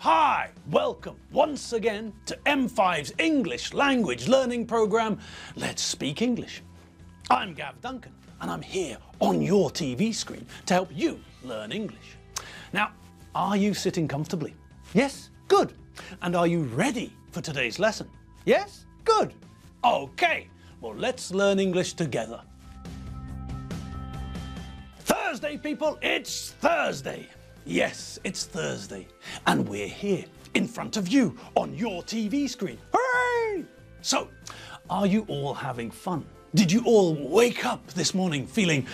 Hi, welcome once again to M5's English language learning programme, Let's Speak English. I'm Gav Duncan and I'm here on your TV screen to help you learn English. Now, are you sitting comfortably? Yes? Good. And are you ready for today's lesson? Yes? Good. Okay, well let's learn English together. Thursday, people, it's Thursday. Yes, it's Thursday, and we're here in front of you on your TV screen. Hooray! So, are you all having fun? Did you all wake up this morning feeling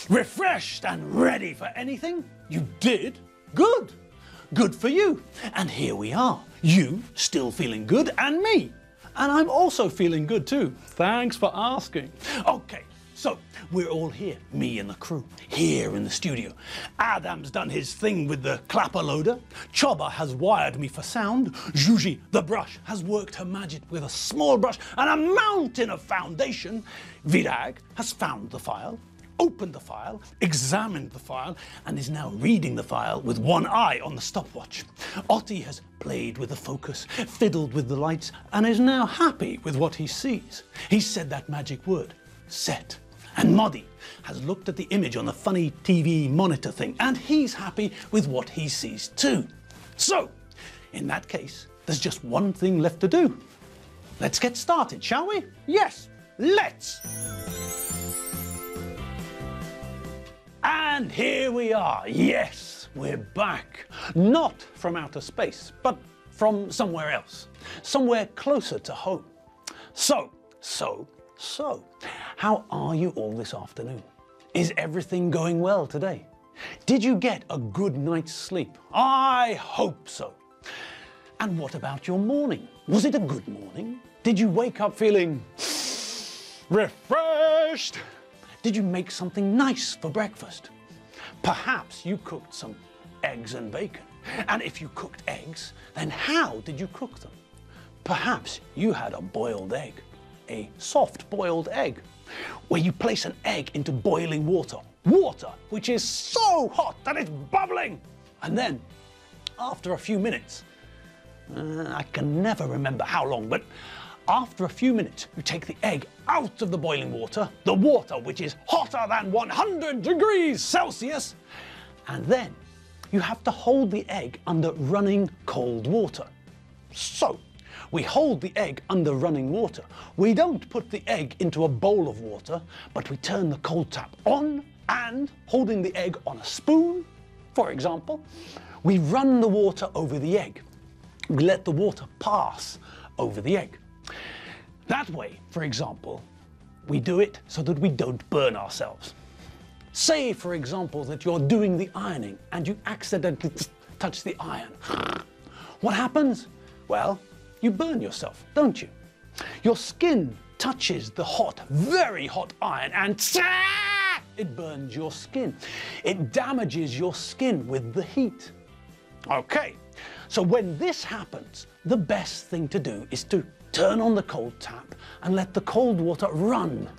refreshed and ready for anything? You did? Good. Good for you. And here we are. You still feeling good, and me. And I'm also feeling good too. Thanks for asking. Okay. So, we're all here, me and the crew, here in the studio. Adam's done his thing with the clapper loader. Chobba has wired me for sound. Juji, the brush, has worked her magic with a small brush and a mountain of foundation. Virag has found the file, opened the file, examined the file, and is now reading the file with one eye on the stopwatch. Otti has played with the focus, fiddled with the lights, and is now happy with what he sees. He said that magic word, set. And Moddy has looked at the image on the funny TV monitor thing, and he's happy with what he sees too. So, in that case, there's just one thing left to do. Let's get started, shall we? Yes, let's! And here we are. Yes, we're back. Not from outer space, but from somewhere else. Somewhere closer to home. So, how are you all this afternoon? Is everything going well today? Did you get a good night's sleep? I hope so. And what about your morning? Was it a good morning? Did you wake up feeling refreshed? Did you make something nice for breakfast? Perhaps you cooked some eggs and bacon. And if you cooked eggs, then how did you cook them? Perhaps you had a boiled egg. A soft boiled egg, where you place an egg into boiling water, which is so hot that it's bubbling. And then, after a few minutes, I can never remember how long, but after a few minutes, you take the egg out of the boiling water, the water which is hotter than 100 degrees Celsius, and then you have to hold the egg under running cold water. So, we hold the egg under running water. We don't put the egg into a bowl of water, but we turn the cold tap on and, holding the egg on a spoon, for example, we run the water over the egg. We let the water pass over the egg. That way, for example, we do it so that we don't burn ourselves. Say, for example, that you're doing the ironing and you accidentally touch the iron. What happens? Well, you burn yourself, don't you? Your skin touches the hot, very hot iron and it burns your skin. It damages your skin with the heat. Okay, so when this happens, the best thing to do is to turn on the cold tap and let the cold water run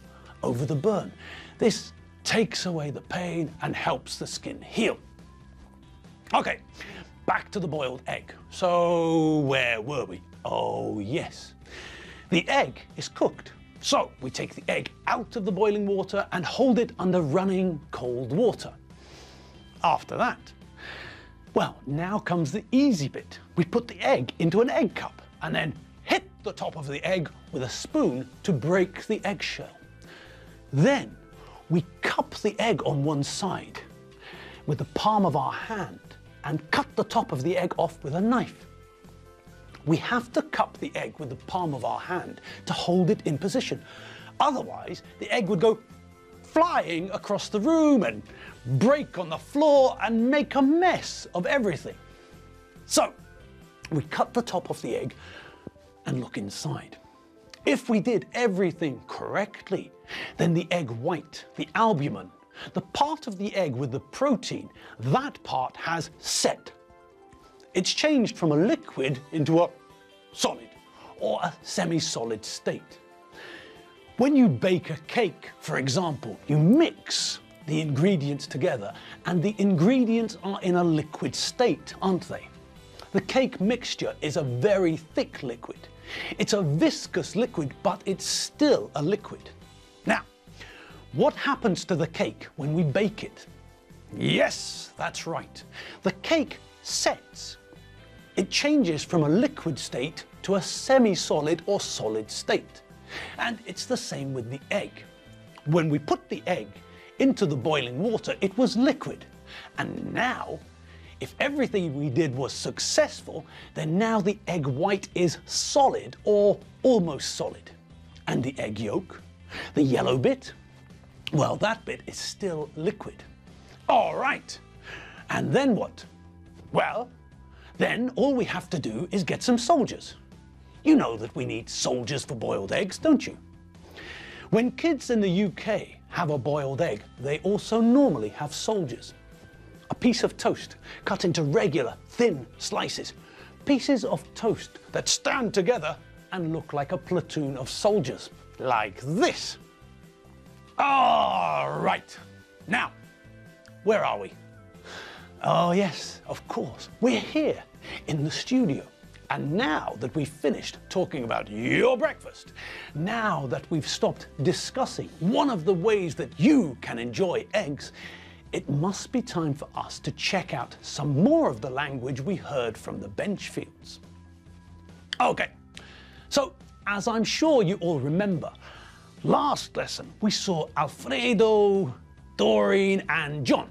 over the burn. This takes away the pain and helps the skin heal. Okay, back to the boiled egg. So where were we? Oh yes, the egg is cooked. So we take the egg out of the boiling water and hold it under running cold water. After that, well, now comes the easy bit. We put the egg into an egg cup and then hit the top of the egg with a spoon to break the eggshell. Then we cup the egg on one side with the palm of our hand and cut the top of the egg off with a knife. We have to cup the egg with the palm of our hand to hold it in position. Otherwise, the egg would go flying across the room and break on the floor and make a mess of everything. So, we cut the top of the egg and look inside. If we did everything correctly, then the egg white, the albumin, the part of the egg with the protein, that part has set. It's changed from a liquid into a solid or a semi-solid state. When you bake a cake, for example, you mix the ingredients together and the ingredients are in a liquid state, aren't they? The cake mixture is a very thick liquid. It's a viscous liquid, but it's still a liquid. Now, what happens to the cake when we bake it? Yes, that's right. The cake sets. It changes from a liquid state to a semi-solid or solid state. And it's the same with the egg. When we put the egg into the boiling water, it was liquid. And now, if everything we did was successful, then now the egg white is solid or almost solid. And the egg yolk, the yellow bit, well, that bit is still liquid. All right. And then what? Well, then all we have to do is get some soldiers. You know that we need soldiers for boiled eggs, don't you? When kids in the UK have a boiled egg, they also normally have soldiers. A piece of toast cut into regular, thin slices. Pieces of toast that stand together and look like a platoon of soldiers. Like this. All right. Now, where are we? Oh yes, of course. We're here in the studio. And now that we've finished talking about your breakfast, now that we've stopped discussing one of the ways that you can enjoy eggs, it must be time for us to check out some more of the language we heard from the bench fields. Okay, so as I'm sure you all remember, last lesson we saw Alfredo, Doreen and John.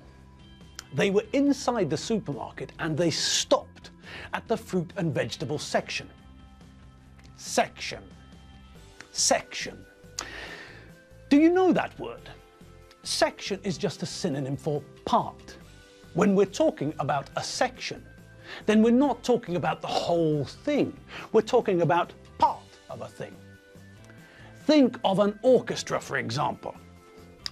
They were inside the supermarket and they stopped at the fruit and vegetable section. Section. Do you know that word? Section is just a synonym for part. When we're talking about a section, then we're not talking about the whole thing. We're talking about part of a thing. Think of an orchestra, for example.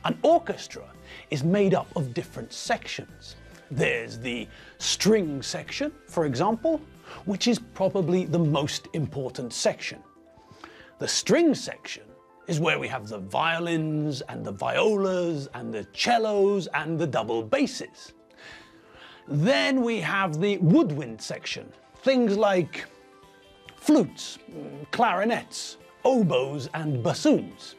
An orchestra is made up of different sections. There's the string section, for example, which is probably the most important section. The string section is where we have the violins and the violas and the cellos and the double basses. Then we have the woodwind section, things like flutes, clarinets, oboes and bassoons.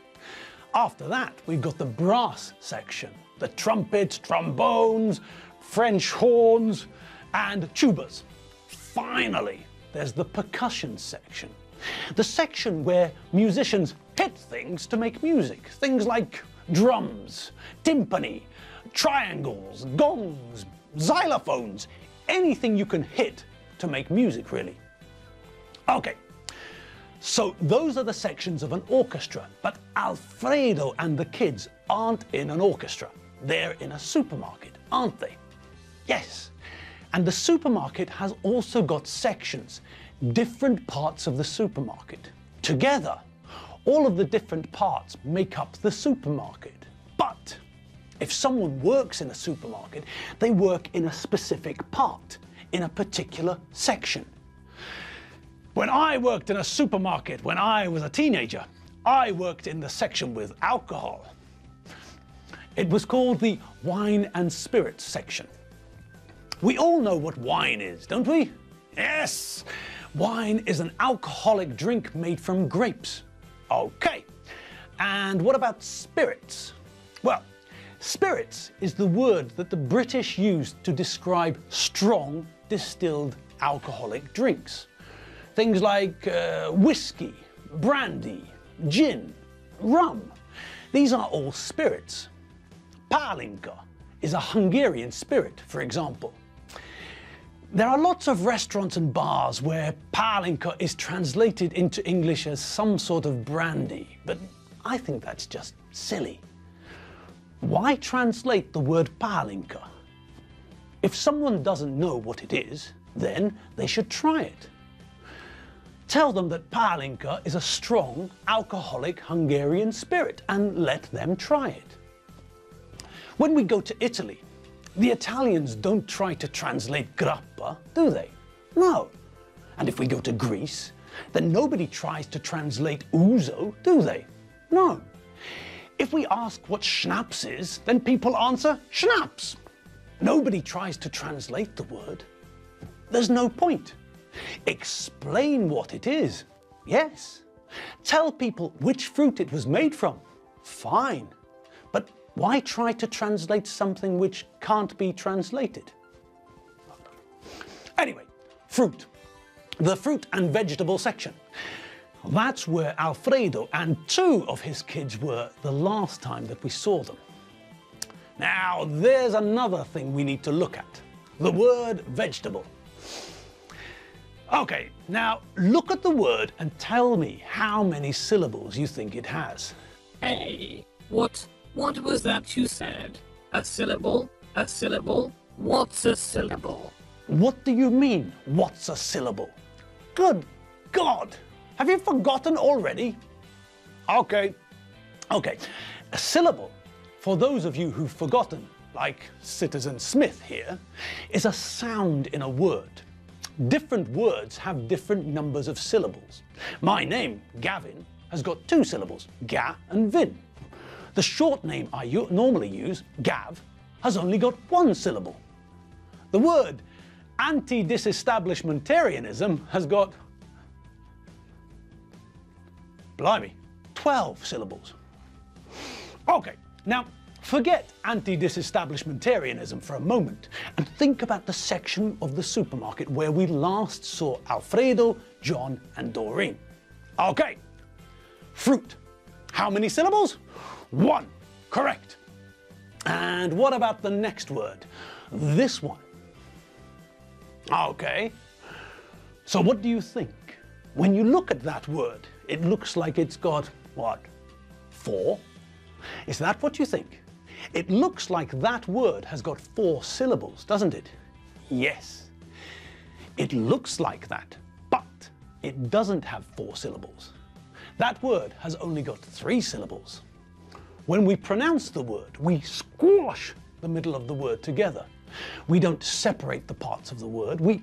After that, we've got the brass section, the trumpets, trombones, French horns and tubas. Finally, there's the percussion section, the section where musicians hit things to make music, things like drums, timpani, triangles, gongs, xylophones, anything you can hit to make music, really. Okay, so those are the sections of an orchestra, but Alfredo and the kids aren't in an orchestra. They're in a supermarket, aren't they? Yes, and the supermarket has also got sections, different parts of the supermarket. Together, all of the different parts make up the supermarket. But if someone works in a supermarket, they work in a specific part, in a particular section. When I worked in a supermarket when I was a teenager, I worked in the section with alcohol. It was called the wine and spirits section. We all know what wine is, don't we? Yes! Wine is an alcoholic drink made from grapes. Okay. And what about spirits? Well, spirits is the word that the British used to describe strong distilled alcoholic drinks. Things like whiskey, brandy, gin, rum. These are all spirits. Pálinka is a Hungarian spirit, for example. There are lots of restaurants and bars where pálinka is translated into English as some sort of brandy, but I think that's just silly. Why translate the word pálinka? If someone doesn't know what it is, then they should try it. Tell them that pálinka is a strong, alcoholic Hungarian spirit and let them try it. When we go to Italy, the Italians don't try to translate grappa, do they? No. And if we go to Greece, then nobody tries to translate ouzo, do they? No. If we ask what schnapps is, then people answer schnapps. Nobody tries to translate the word. there's no point. Explain what it is. Yes. Tell people which fruit it was made from. Fine. But why try to translate something which can't be translated? Anyway, fruit. The fruit and vegetable section. That's where Alfredo and 2 of his kids were the last time that we saw them. Now, there's another thing we need to look at. The word vegetable. Okay, now look at the word and tell me how many syllables you think it has. Hey, what was that you said? A syllable? A syllable? What's a syllable? What do you mean, what's a syllable? Good God! Have you forgotten already? Okay. A syllable, for those of you who've forgotten, like Citizen Smith here, is a sound in a word. Different words have different numbers of syllables. My name, Gavin, has got 2 syllables, ga and vin. The short name I normally use, Gav, has only got 1 syllable. The word anti-disestablishmentarianism has got, blimey, 12 syllables. Okay, now forget anti-disestablishmentarianism for a moment and think about the section of the supermarket where we last saw Alfredo, John and Doreen. Okay, fruit. How many syllables? 1. Correct. And what about the next word? This one. Okay. So what do you think? When you look at that word, it looks like it's got, what, 4? Is that what you think? It looks like that word has got 4 syllables, doesn't it? Yes. It looks like that, but it doesn't have 4 syllables. That word has only got 3 syllables. When we pronounce the word, we squash the middle of the word together. We don't separate the parts of the word, we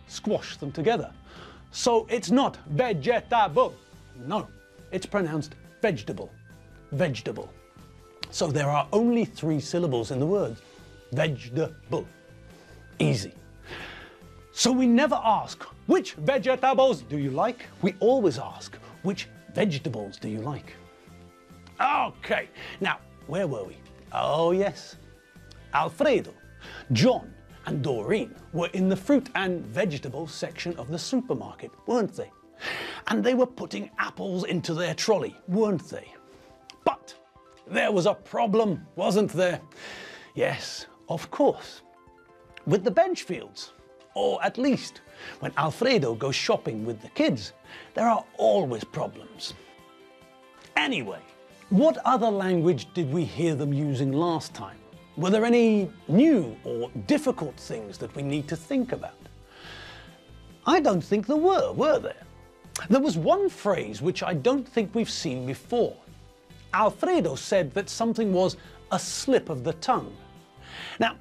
squash them together. So it's not vegetable. No, it's pronounced vegetable. Vegetable. So there are only 3 syllables in the word. Vegetable. Easy. So we never ask, which vegetables do you like? We always ask, which vegetables do you like? Okay, now, where were we? Oh yes, Alfredo, John and Doreen were in the fruit and vegetable section of the supermarket, weren't they? And they were putting apples into their trolley, weren't they? But there was a problem, wasn't there? Yes, of course. With the bench fields, or at least when Alfredo goes shopping with the kids, there are always problems. Anyway, what other language did we hear them using last time? Were there any new or difficult things that we need to think about? I don't think there were there? There was one phrase which I don't think we've seen before. Alfredo said that something was a slip of the tongue. Now,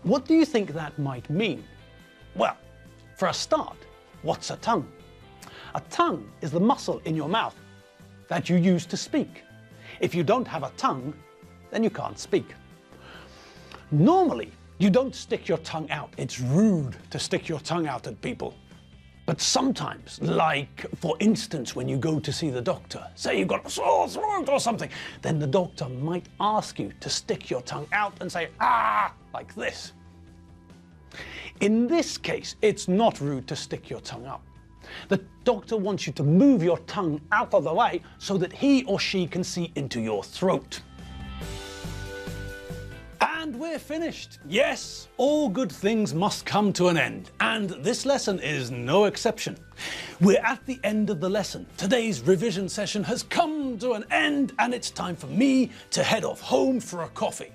what do you think that might mean? Well, for a start, what's a tongue? A tongue is the muscle in your mouth that you use to speak. If you don't have a tongue, then you can't speak. Normally, you don't stick your tongue out. It's rude to stick your tongue out at people. But sometimes, like for instance, when you go to see the doctor, say you've got a sore throat or something, then the doctor might ask you to stick your tongue out and say, ah, like this. In this case, it's not rude to stick your tongue out. The doctor wants you to move your tongue out of the way so that he or she can see into your throat. And we're finished. Yes, all good things must come to an end, and this lesson is no exception. We're at the end of the lesson. Today's revision session has come to an end, and it's time for me to head off home for a coffee.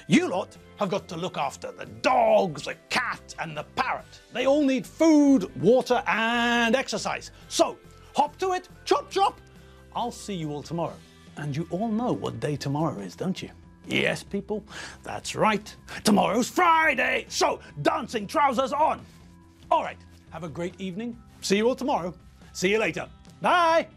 You lot have got to look after the dogs, the cat, and the parrot. They all need food, water, and exercise. So, hop to it, chop chop! I'll see you all tomorrow. And you all know what day tomorrow is, don't you? Yes, people, that's right. Tomorrow's Friday, so dancing trousers on. All right, have a great evening. See you all tomorrow. See you later. Bye.